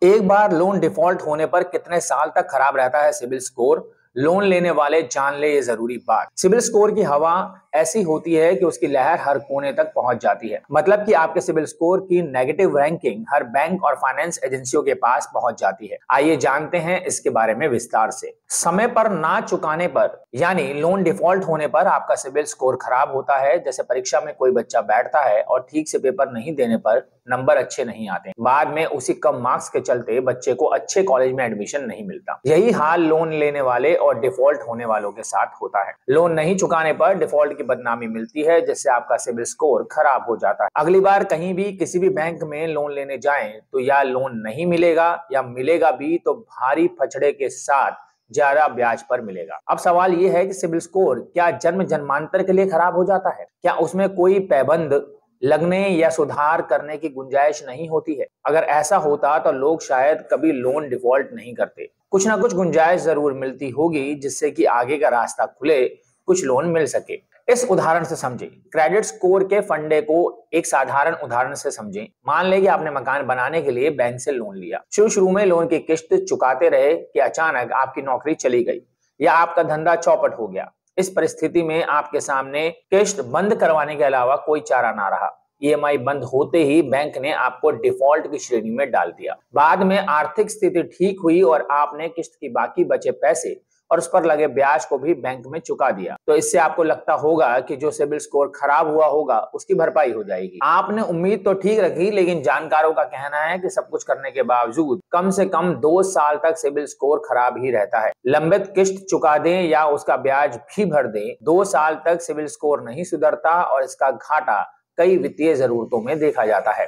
एक बार loan default होने पर कितने साल तक खराब रहता है सिबिल स्कोर? लोन लेने वाले जान ले ये जरूरी बात। सिबिल स्कोर की हवा ऐसी होती है कि उसकी लहर हर कोने तक पहुंच जाती है। मतलब कि आपके सिबिल स्कोर की नेगेटिव रैंकिंग हर बैंक और फाइनेंस एजेंसियों के पास पहुंच जाती है। आइए जानते हैं इसके बारे में विस्तार से। समय पर ना चुकाने पर यानी लोन डिफॉल्ट होने पर आपका सिबिल स्कोर खराब होता है। जैसे परीक्षा में कोई बच्चा बैठता है और ठीक से पेपर नहीं देने पर नंबर अच्छे नहीं आते, बाद में उसी कम मार्क्स के चलते बच्चे को अच्छे कॉलेज में एडमिशन नहीं मिलता। यही हाल लोन लेने वाले और डिफॉल्ट होने वालों के साथ होता है। लोन नहीं चुकाने पर डिफॉल्ट की बदनामी मिलती है, जिससे आपका सिबिल स्कोर खराब हो जाता है। अगली बार कहीं भी किसी भी बैंक में लोन लेने जाएं तो या लोन नहीं मिलेगा या मिलेगा भी तो भारी फचड़े के साथ ज्यादा ब्याज पर मिलेगा। अब सवाल यह है कि सिबिल स्कोर क्या जन्म जन्मांतर के लिए खराब हो जाता है? क्या उसमें कोई पाबंद लगने या सुधार करने की गुंजाइश नहीं होती है? अगर ऐसा होता तो लोग शायद कभी लोन डिफॉल्ट नहीं करते। कुछ ना कुछ गुंजाइश जरूर मिलती होगी जिससे कि आगे का रास्ता खुले, कुछ लोन मिल सके। इस उदाहरण से समझें, क्रेडिट स्कोर के फंडे को एक साधारण उदाहरण से समझें। मान लें कि आपने मकान बनाने के लिए बैंक से लोन लिया। शुरू शुरू में लोन की किस्त चुकाते रहे कि अचानक आपकी नौकरी चली गई या आपका धंधा चौपट हो गया। इस परिस्थिति में आपके सामने किस्त बंद करवाने के अलावा कोई चारा ना रहा। ईएमआई बंद होते ही बैंक ने आपको डिफॉल्ट की श्रेणी में डाल दिया। बाद में आर्थिक स्थिति ठीक हुई और आपने किस्त की बाकी बचे पैसे और उस पर लगे ब्याज को भी बैंक में चुका दिया। तो इससे आपको लगता होगा कि जो सिबिल स्कोर खराब हुआ होगा उसकी भरपाई हो जाएगी। आपने उम्मीद तो ठीक रखी, लेकिन जानकारों का कहना है कि सब कुछ करने के बावजूद कम से कम 2 साल तक सिबिल स्कोर खराब ही रहता है। लंबित किस्त चुका दें या उसका ब्याज भी भर दें, 2 साल तक सिबिल स्कोर नहीं सुधरता और इसका घाटा कई वित्तीय जरूरतों में देखा जाता है।